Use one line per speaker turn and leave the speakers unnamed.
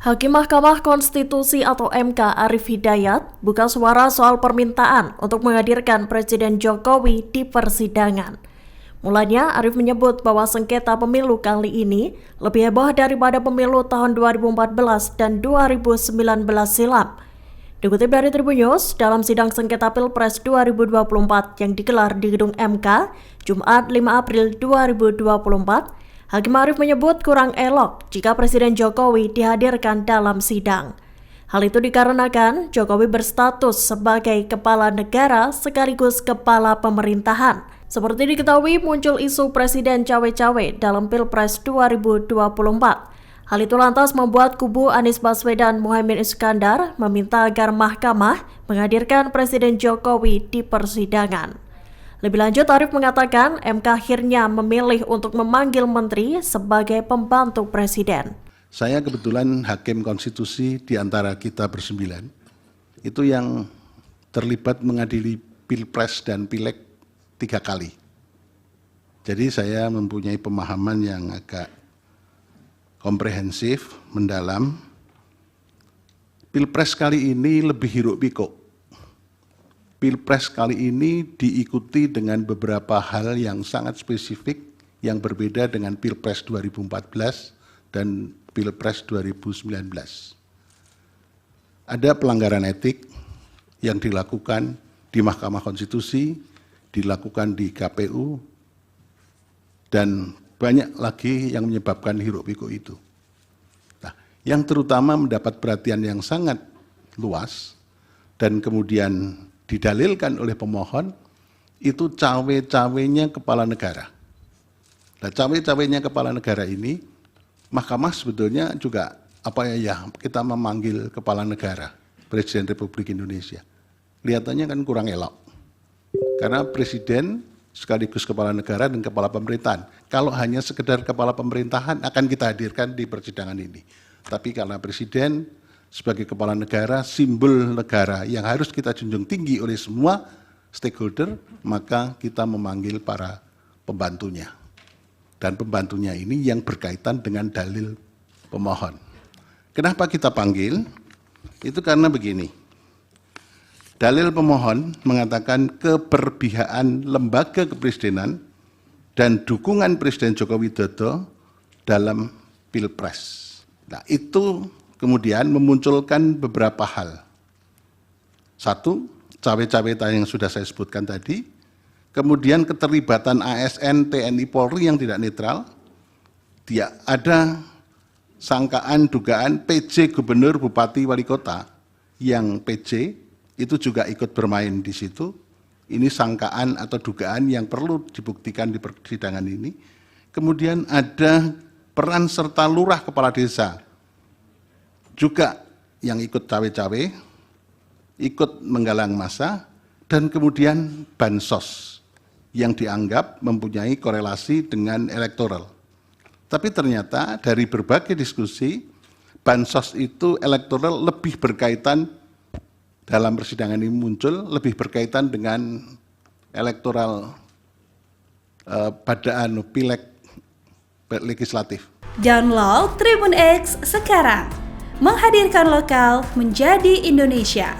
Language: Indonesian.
Hakim Mahkamah Konstitusi atau MK Arief Hidayat buka suara soal permintaan untuk menghadirkan Presiden Jokowi di persidangan. Mulanya, Arief menyebut bahwa sengketa pemilu kali ini lebih heboh daripada pemilu tahun 2014 dan 2019 silam. Dikutip dari Tribun News, dalam sidang sengketa Pilpres 2024 yang digelar di Gedung MK, Jumat 5 April 2024, Hakim Arief menyebut kurang elok jika Presiden Jokowi dihadirkan dalam sidang. Hal itu dikarenakan Jokowi berstatus sebagai kepala negara sekaligus kepala pemerintahan. Seperti diketahui, muncul isu Presiden cawe-cawe dalam Pilpres 2024. Hal itu lantas membuat kubu Anies Baswedan Muhaimin Iskandar meminta agar mahkamah menghadirkan Presiden Jokowi di persidangan. Lebih lanjut, Arief mengatakan MK akhirnya memilih untuk memanggil menteri sebagai pembantu presiden.
Saya kebetulan hakim konstitusi di antara kita bersembilan, itu yang terlibat mengadili Pilpres dan Pileg 3 kali. Jadi saya mempunyai pemahaman yang agak komprehensif, mendalam. Pilpres kali ini lebih hiruk-pikuk. Pilpres kali ini diikuti dengan beberapa hal yang sangat spesifik yang berbeda dengan Pilpres 2014 dan Pilpres 2019. Ada pelanggaran etik yang dilakukan di Mahkamah Konstitusi, dilakukan di KPU, dan banyak lagi yang menyebabkan hiruk-pikuk itu. Nah, yang terutama mendapat perhatian yang sangat luas dan kemudian didalilkan oleh pemohon itu cawe-cawenya kepala negara. Nah, cawe-cawenya kepala negara ini, mahkamah sebetulnya juga kita memanggil kepala negara, Presiden Republik Indonesia. Kelihatannya kan kurang elok. Karena presiden sekaligus kepala negara dan kepala pemerintahan. Kalau hanya sekedar kepala pemerintahan akan kita hadirkan di persidangan ini. Tapi karena presiden sebagai kepala negara, simbol negara yang harus kita junjung tinggi oleh semua stakeholder, maka kita memanggil para pembantunya. Dan pembantunya ini yang berkaitan dengan dalil pemohon. Kenapa kita panggil? Itu karena begini. Dalil pemohon mengatakan keberpihakan lembaga kepresidenan dan dukungan Presiden Joko Widodo dalam Pilpres. Nah, itu kemudian memunculkan beberapa hal. Satu, cawe-cawe yang sudah saya sebutkan tadi. Kemudian keterlibatan ASN, TNI, Polri yang tidak netral. Ada sangkaan, dugaan PJ Gubernur, Bupati, Wali Kota yang PJ itu juga ikut bermain di situ. Ini sangkaan atau dugaan yang perlu dibuktikan di persidangan ini. Kemudian ada peran serta lurah kepala desa juga yang ikut cawe-cawe, ikut menggalang massa, dan kemudian bansos yang dianggap mempunyai korelasi dengan elektoral. Tapi ternyata dari berbagai diskusi, bansos itu elektoral lebih berkaitan, dalam persidangan ini muncul, lebih berkaitan dengan elektoral pada pileg legislatif.
Download Tribun X sekarang. Menghadirkan lokal menjadi Indonesia.